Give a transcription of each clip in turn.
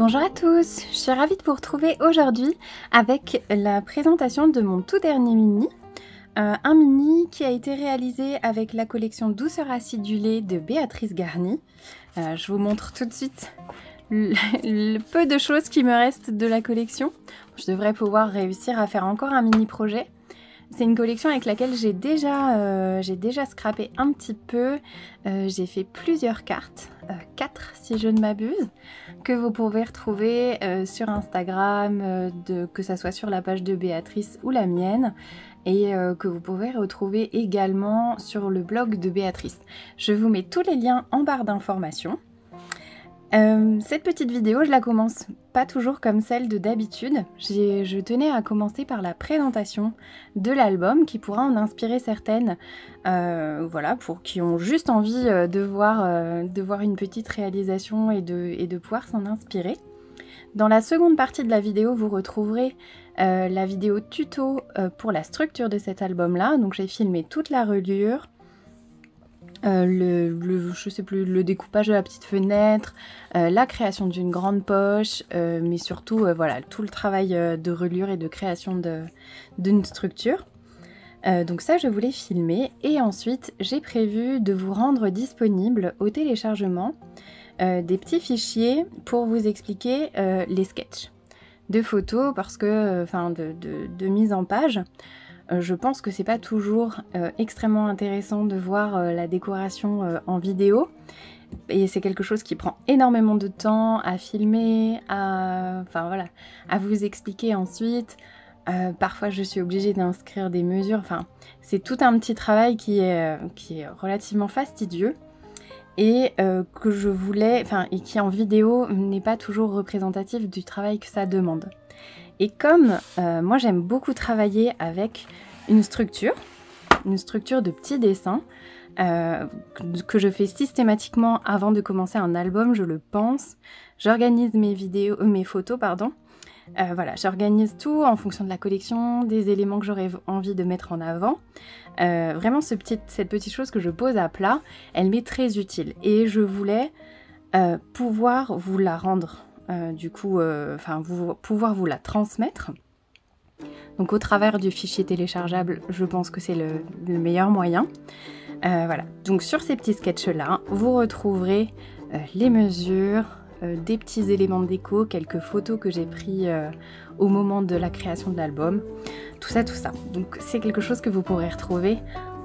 Bonjour à tous, je suis ravie de vous retrouver aujourd'hui avec la présentation de mon tout dernier mini. Un mini qui a été réalisé avec la collection Douceur acidulée de Béatrice Garny. Je vous montre tout de suite le peu de choses qui me restent de la collection. Je devrais pouvoir réussir à faire encore un mini projet. C'est une collection avec laquelle j'ai déjà scrappé un petit peu. J'ai fait plusieurs cartes, 4 si je ne m'abuse, que vous pouvez retrouver sur Instagram, que ça soit sur la page de Béatrice ou la mienne, et que vous pouvez retrouver également sur le blog de Béatrice. Je vous mets tous les liens en barre d'informations. Cette petite vidéo, je la commence pas toujours comme celle de d'habitude. Je tenais à commencer par la présentation de l'album qui pourra en inspirer certaines, voilà, pour qui ont juste envie de voir une petite réalisation et de pouvoir s'en inspirer. Dans la seconde partie de la vidéo, vous retrouverez la vidéo tuto pour la structure de cet album-là. Donc j'ai filmé toute la reliure. Je sais plus, le découpage de la petite fenêtre, la création d'une grande poche, mais surtout voilà, tout le travail de reliure et de création d'une structure. Donc ça je voulais filmer, et ensuite j'ai prévu de vous rendre disponible au téléchargement des petits fichiers pour vous expliquer les sketchs de photos, parce que de mise en page. Je pense que c'est pas toujours extrêmement intéressant de voir la décoration en vidéo, et c'est quelque chose qui prend énormément de temps à filmer, à vous expliquer ensuite. Parfois je suis obligée d'inscrire des mesures, c'est tout un petit travail qui est relativement fastidieux, et que je voulais, et qui en vidéo n'est pas toujours représentatif du travail que ça demande. Et comme moi j'aime beaucoup travailler avec une structure de petits dessins que je fais systématiquement avant de commencer un album, je le pense. J'organise mes photos, pardon. Voilà, j'organise tout en fonction de la collection, des éléments que j'aurais envie de mettre en avant. Vraiment cette petite chose que je pose à plat, elle m'est très utile, et je voulais pouvoir vous la rendre. Pouvoir vous la transmettre. Donc au travers du fichier téléchargeable, je pense que c'est le meilleur moyen. Voilà, donc sur ces petits sketchs là, vous retrouverez les mesures, des petits éléments de déco, quelques photos que j'ai pris au moment de la création de l'album, tout ça. Donc c'est quelque chose que vous pourrez retrouver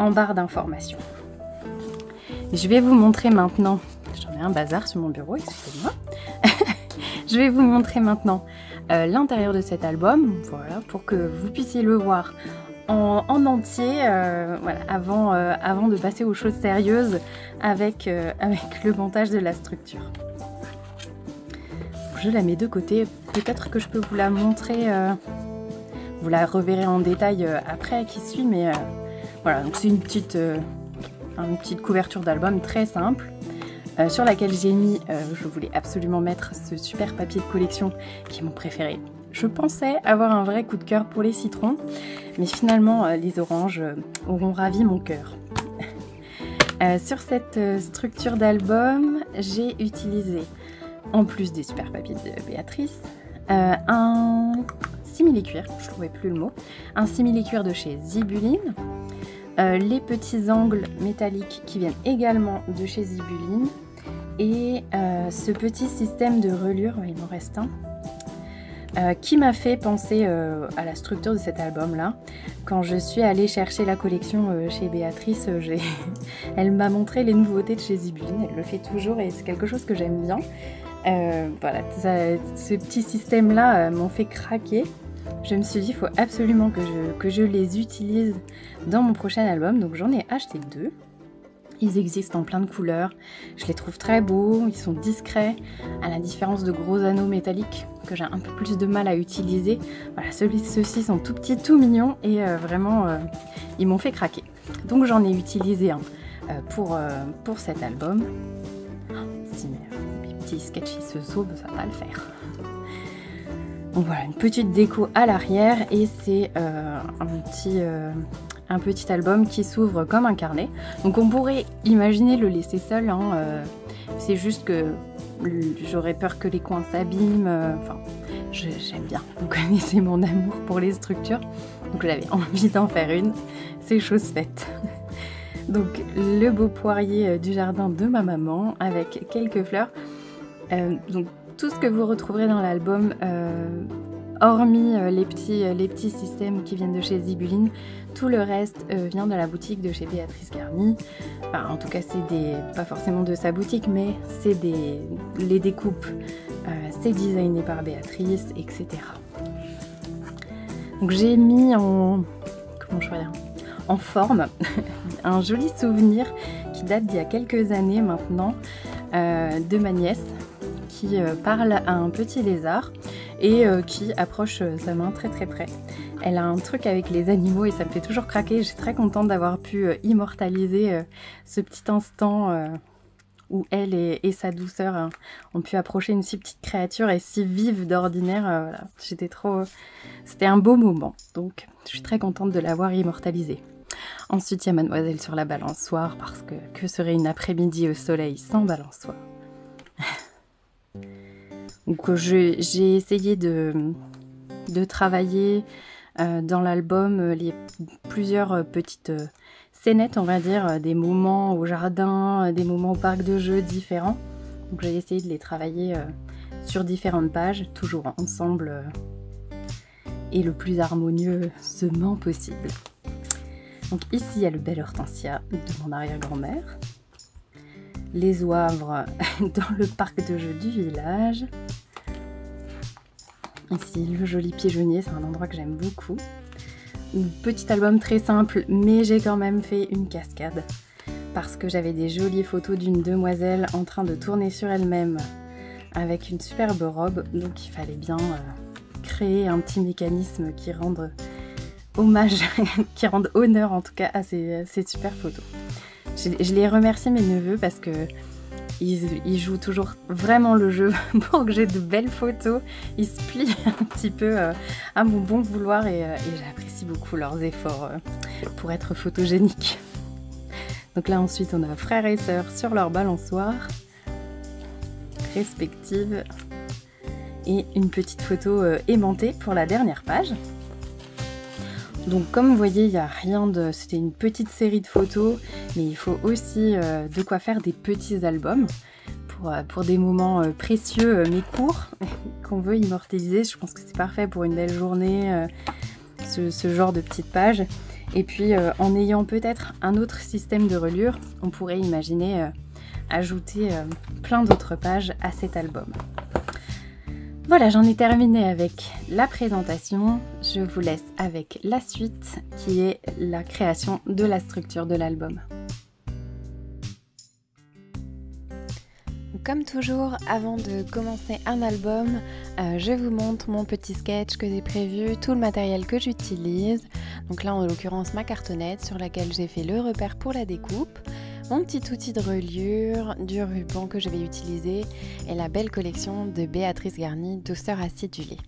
en barre d'informations. Je vais vous montrer maintenant, j'en ai un bazar sur mon bureau, excusez-moi. Je vais vous montrer maintenant l'intérieur de cet album, voilà, pour que vous puissiez le voir en entier, voilà, avant de passer aux choses sérieuses avec le montage de la structure. Je la mets de côté, peut-être que je peux vous la montrer, vous la reverrez en détail après qui suit, mais voilà, donc c'est une petite couverture d'album très simple. Sur laquelle j'ai mis, je voulais absolument mettre ce super papier de collection qui est mon préféré. Je pensais avoir un vrai coup de cœur pour les citrons, mais finalement les oranges auront ravi mon cœur. Sur cette structure d'album, j'ai utilisé, en plus des super papiers de Béatrice, un simili-cuir, je trouvais plus le mot, un simili-cuir de chez Zibuline, les petits angles métalliques qui viennent également de chez Zibuline, et ce petit système de reliure, il m'en reste un, qui m'a fait penser à la structure de cet album là. Quand je suis allée chercher la collection chez Béatrice, elle m'a montré les nouveautés de chez Zibuline, elle le fait toujours et c'est quelque chose que j'aime bien. Voilà, ce petit système là m'ont fait craquer. Je me suis dit, il faut absolument que je les utilise dans mon prochain album, donc j'en ai acheté 2. Ils existent en plein de couleurs, je les trouve très beaux, ils sont discrets, à la différence de gros anneaux métalliques que j'ai un peu plus de mal à utiliser. Voilà, ceux-ci sont tout petits, tout mignons, et vraiment, ils m'ont fait craquer. Donc j'en ai utilisé un pour cet album. Si mes petits sketchs se sauvent, ça va le faire. Donc voilà, une petite déco à l'arrière, et c'est un petit album qui s'ouvre comme un carnet. Donc on pourrait imaginer le laisser seul, hein, c'est juste que j'aurais peur que les coins s'abîment. Enfin, j'aime bien, vous connaissez mon amour pour les structures. Donc j'avais envie d'en faire une, c'est chose faite. Donc le beau poirier du jardin de ma maman avec quelques fleurs. Donc tout ce que vous retrouverez dans l'album, hormis les petits systèmes qui viennent de chez Zibuline, tout le reste vient de la boutique de chez Béatrice Garni. Enfin, en tout cas, c'est pas forcément de sa boutique, mais c'est les découpes, c'est designé par Béatrice, etc. Donc j'ai mis en forme un joli souvenir qui date d'il y a quelques années maintenant, de ma nièce qui parle à un petit lézard et qui approche sa main très très près. Elle a un truc avec les animaux et ça me fait toujours craquer. Je suis très contente d'avoir pu immortaliser ce petit instant où elle et sa douceur ont pu approcher une si petite créature et si vive d'ordinaire. Voilà. C'était un beau moment, donc je suis très contente de l'avoir immortalisée. Ensuite, il y a Mademoiselle sur la balançoire, parce que serait une après-midi au soleil sans balançoire? Donc j'ai essayé de travailler dans l'album plusieurs petites scénettes, on va dire, des moments au jardin, des moments au parc de jeux différents. Donc j'ai essayé de les travailler sur différentes pages, toujours ensemble et le plus harmonieusement possible. Donc ici il y a le bel hortensia de mon arrière-grand-mère, les oivres dans le parc de jeux du village. Ici, le joli pigeonnier, c'est un endroit que j'aime beaucoup. Un petit album très simple, mais j'ai quand même fait une cascade parce que j'avais des jolies photos d'une demoiselle en train de tourner sur elle-même avec une superbe robe. Donc il fallait bien créer un petit mécanisme qui rende hommage, qui rende honneur en tout cas à ces super photos. Je les remercie mes neveux parce que ils jouent toujours vraiment le jeu pour que j'ai de belles photos. Ils se plient un petit peu à mon bon vouloir et j'apprécie beaucoup leurs efforts pour être photogéniques. Donc là ensuite on a frères et sœurs sur leur balançoire respectives et une petite photo aimantée pour la dernière page. Donc comme vous voyez, il n'y a rien de... C'était une petite série de photos, mais il faut aussi de quoi faire des petits albums pour des moments précieux mais courts qu'on veut immortaliser. Je pense que c'est parfait pour une belle journée, ce genre de petites pages. Et puis en ayant peut-être un autre système de reliure, on pourrait imaginer ajouter plein d'autres pages à cet album. Voilà, j'en ai terminé avec la présentation. Je vous laisse avec la suite qui est la création de la structure de l'album. Comme toujours, avant de commencer un album, je vous montre mon petit sketch que j'ai prévu, tout le matériel que j'utilise. Donc là, en l'occurrence, ma cartonnette sur laquelle j'ai fait le repère pour la découpe, mon petit outil de reliure, du ruban que je vais utiliser et la belle collection de Béatrice Garni, douceur acidulée.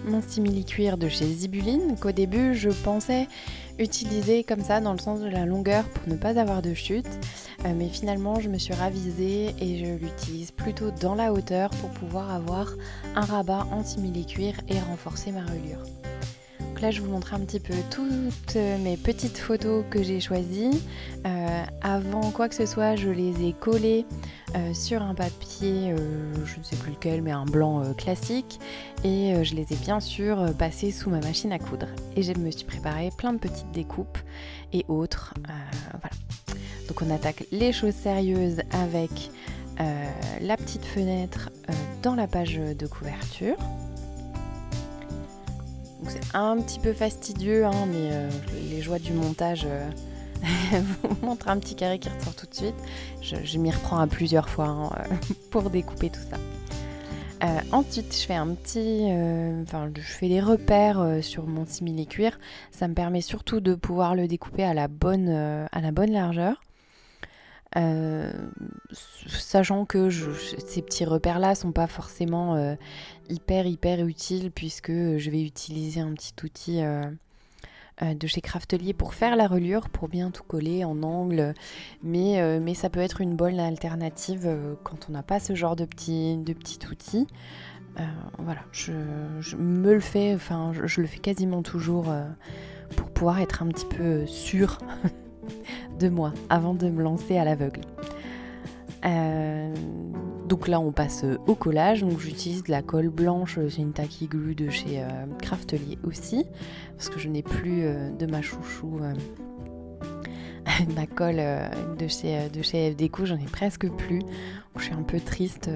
Mon simili-cuir de chez Zibuline qu'au début je pensais utiliser comme ça dans le sens de la longueur pour ne pas avoir de chute, mais finalement je me suis ravisée et je l'utilise plutôt dans la hauteur pour pouvoir avoir un rabat en simili-cuir et renforcer ma reliure. Donc là je vous montre un petit peu toutes mes petites photos que j'ai choisies. Avant quoi que ce soit, je les ai collées sur un papier, je ne sais plus lequel, mais un blanc classique, et je les ai bien sûr passées sous ma machine à coudre. Et je me suis préparé plein de petites découpes et autres. Voilà. Donc on attaque les choses sérieuses avec la petite fenêtre dans la page de couverture. C'est un petit peu fastidieux, hein, mais les joies du montage vous montrent un petit carré qui ressort tout de suite. Je m'y reprends à plusieurs fois hein, pour découper tout ça. Ensuite, je fais des repères sur mon simili-cuir. Ça me permet surtout de pouvoir le découper à la bonne largeur. Sachant que ces petits repères là sont pas forcément hyper utiles puisque je vais utiliser un petit outil de chez Craftelier pour faire la reliure, pour bien tout coller en angle. Mais ça peut être une bonne alternative quand on n'a pas ce genre de petit outil. Voilà, je me le fais, enfin je le fais quasiment toujours pour pouvoir être un petit peu sûre de moi avant de me lancer à l'aveugle. Donc là on passe au collage, donc j'utilise de la colle blanche, c'est une tacky glue de chez Craftelier aussi, parce que je n'ai plus de ma chouchou, ma colle de chez FDeco, j'en ai presque plus, je suis un peu triste,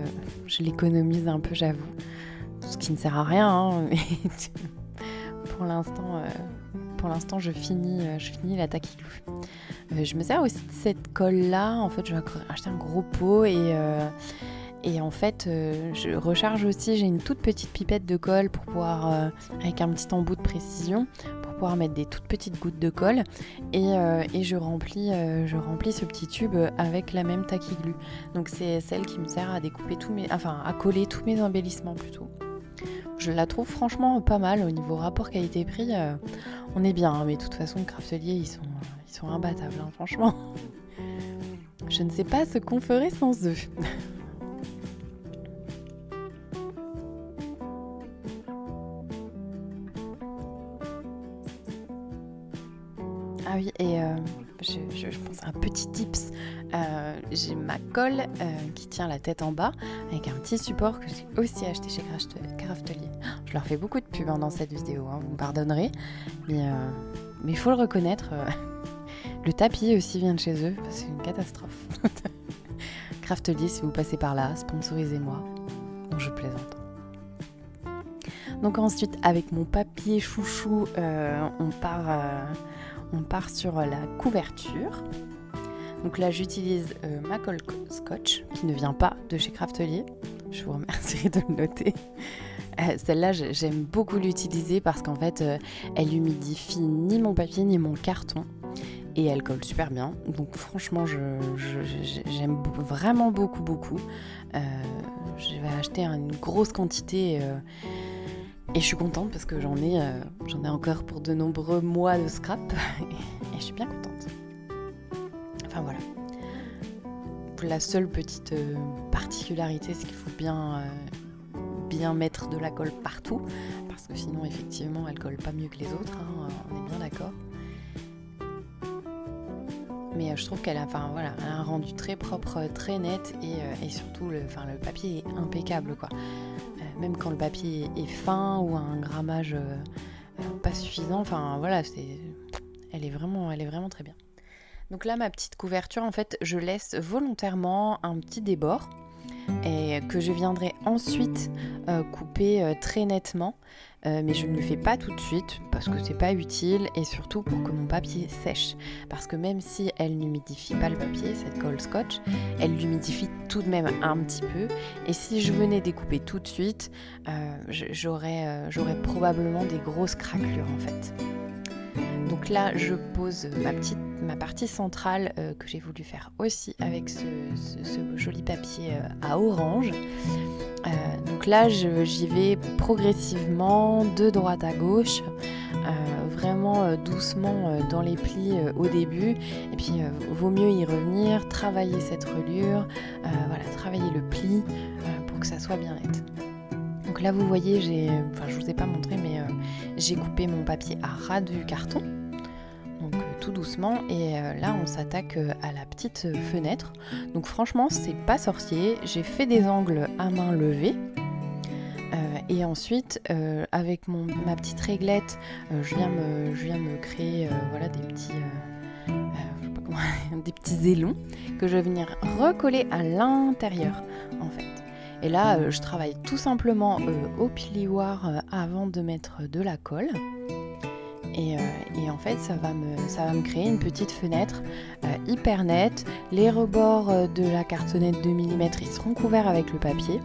je l'économise un peu j'avoue, ce qui ne sert à rien, hein, mais pour l'instant je finis la tacky glue. Je me sers aussi de cette colle là, en fait je vais acheter un gros pot et en fait je recharge aussi, j'ai une toute petite pipette de colle pour pouvoir, avec un petit embout de précision, pour pouvoir mettre des toutes petites gouttes de colle et je remplis ce petit tube avec la même tacky glue. Donc c'est celle qui me sert à découper à coller tous mes embellissements plutôt. Je la trouve franchement pas mal au niveau rapport qualité-prix, on est bien, hein, mais de toute façon Craftelier ils sont imbattables, hein, franchement. Je ne sais pas ce qu'on ferait sans eux. Ah oui, et je pense à un petit tips. J'ai ma colle qui tient la tête en bas avec un petit support que j'ai aussi acheté chez Craftelier. Je leur fais beaucoup de pub dans cette vidéo, hein, vous me pardonnerez, mais il faut le reconnaître. Le tapis aussi vient de chez eux, c'est une catastrophe. Craftelier, si vous passez par là, sponsorisez-moi. Non, je plaisante. Donc ensuite, avec mon papier chouchou, on part sur la couverture. Donc là, j'utilise ma colle scotch, qui ne vient pas de chez Craftelier. Je vous remercie de le noter. Celle-là, j'aime beaucoup l'utiliser parce qu'en fait, elle humidifie ni mon papier ni mon carton. Et elle colle super bien. Donc franchement, j'aime vraiment beaucoup. Je vais acheter une grosse quantité et je suis contente parce que j'en ai encore pour de nombreux mois de scrap et je suis bien contente. Enfin voilà. La seule petite particularité, c'est qu'il faut bien mettre de la colle partout parce que sinon effectivement elle colle pas mieux que les autres, hein, on est bien d'accord. Mais je trouve qu'elle a un rendu très propre, très net et surtout le papier est impeccable quoi. Même quand le papier est fin ou a un grammage pas suffisant, enfin voilà, elle est vraiment très bien. Donc là ma petite couverture, en fait je laisse volontairement un petit débord et que je viendrai ensuite couper très nettement, mais je ne le fais pas tout de suite parce que c'est pas utile et surtout pour que mon papier sèche, parce que même si elle n'humidifie pas le papier, cette colle scotch, elle l'humidifie tout de même un petit peu, et si je venais découper tout de suite, j'aurais probablement des grosses craquelures en fait. Donc là je pose ma partie centrale que j'ai voulu faire aussi avec ce joli papier à orange. Donc là j'y vais progressivement de droite à gauche, vraiment doucement dans les plis au début, et puis vaut mieux y revenir, travailler cette reliure, travailler le pli pour que ça soit bien net. Donc là vous voyez, je vous ai pas montré, mais j'ai coupé mon papier à ras du carton. Donc tout doucement, et là on s'attaque à la petite fenêtre. Donc franchement c'est pas sorcier, j'ai fait des angles à main levée et ensuite avec ma petite réglette je viens me créer des petits ailons que je vais venir recoller à l'intérieur en fait. Et là je travaille tout simplement au plioir avant de mettre de la colle. Et en fait ça va me créer une petite fenêtre hyper nette. Les rebords de la cartonnette 2 mm ils seront couverts avec le papier.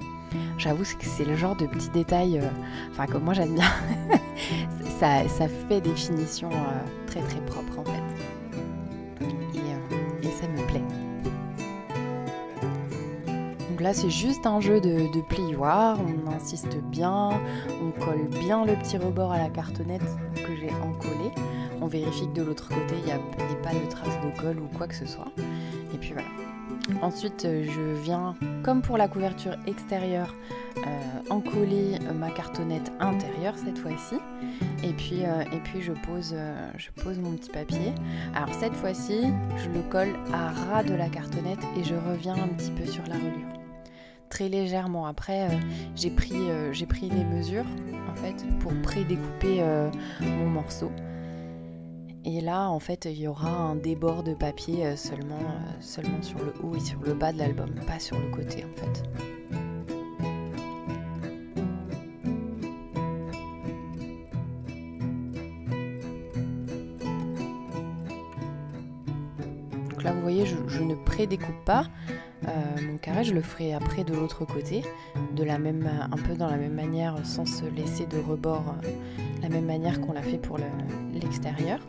J'avoue que c'est le genre de petits détails que moi j'aime bien. ça fait des finitions très très propres en fait. Et ça me plaît. Donc là c'est juste un jeu de plioir, on insiste bien, on colle bien le petit rebord à la cartonnette que j'ai encollé, On vérifie que de l'autre côté, il n'y a pas de traces de colle ou quoi que ce soit. Et puis voilà. Ensuite, je viens, comme pour la couverture extérieure, encoller ma cartonnette intérieure cette fois-ci. Et puis je pose mon petit papier. Alors cette fois-ci, je le colle à ras de la cartonnette et je reviens un petit peu sur la reliure. Très légèrement. Après, j'ai pris les mesures en fait pour pré-découper mon morceau. Et là, en fait, il y aura un débord de papier seulement sur le haut et sur le bas de l'album, pas sur le côté en fait. Donc là, vous voyez, je ne pré-découpe pas. Mon carré, je le ferai après de l'autre côté, un peu dans la même manière, sans se laisser de rebord, la même manière qu'on l'a fait pour l'extérieur.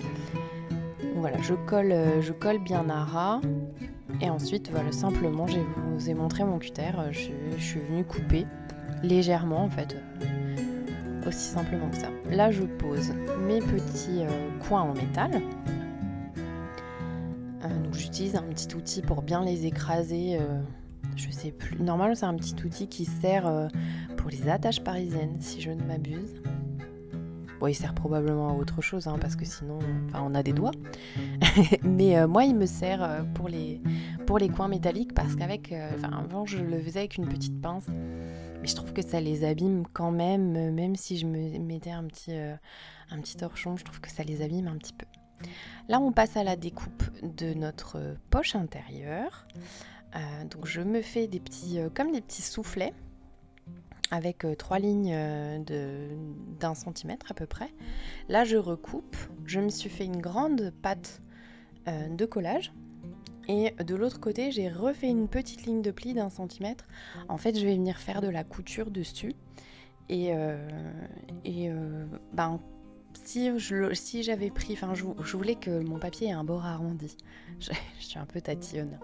Voilà, je colle bien à ras et ensuite voilà, simplement je vous ai montré mon cutter, je suis venue couper légèrement en fait, aussi simplement que ça. Là je pose mes petits coins en métal. Donc j'utilise un petit outil pour bien les écraser, je sais plus, normalement c'est un petit outil qui sert pour les attaches parisiennes si je ne m'abuse. Bon, il sert probablement à autre chose, hein, parce que sinon, on a des doigts. Mais moi, il me sert pour les coins métalliques, parce qu'avec, avant, je le faisais avec une petite pince. Mais je trouve que ça les abîme quand même si je me mettais un petit torchon, je trouve que ça les abîme un petit peu. Là, on passe à la découpe de notre poche intérieure. Donc, je me fais comme des petits soufflets, avec 3 lignes d'1 centimètre à peu près. Là, je recoupe. Je me suis fait une grande patte de collage. Et de l'autre côté, j'ai refait une petite ligne de pli d'1 centimètre. En fait, je vais venir faire de la couture dessus. Et si j'avais pris... je voulais que mon papier ait un bord arrondi. Je suis un peu tatillonne.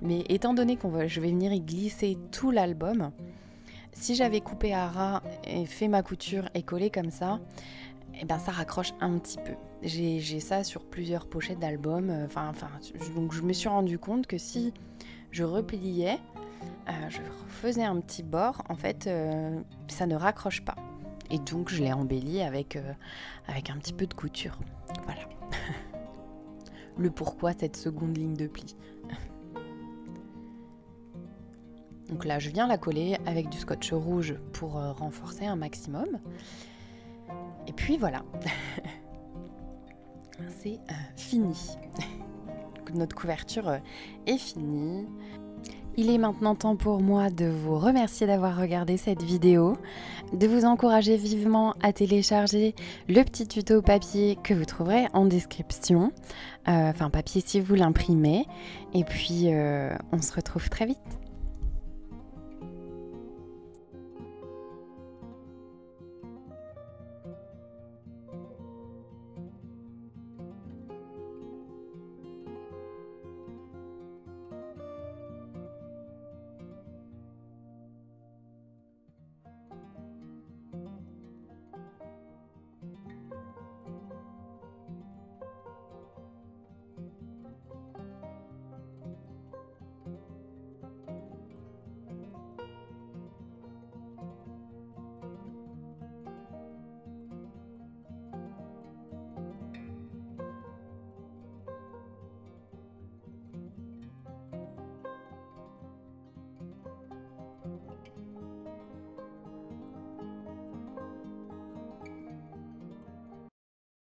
Mais étant donné je vais venir y glisser tout l'album... Si j'avais coupé à ras et fait ma couture et collé comme ça, ça raccroche un petit peu. J'ai ça sur plusieurs pochettes d'albums. Donc je me suis rendu compte que si je repliais, je faisais un petit bord, en fait, ça ne raccroche pas. Et donc je l'ai embelli avec un petit peu de couture. Voilà. Le pourquoi cette seconde ligne de pli. Donc là, je viens la coller avec du scotch rouge pour renforcer un maximum. Et puis voilà, c'est fini. Notre couverture est finie. Il est maintenant temps pour moi de vous remercier d'avoir regardé cette vidéo, de vous encourager vivement à télécharger le petit tuto papier que vous trouverez en description. Papier si vous l'imprimez. Et puis, on se retrouve très vite.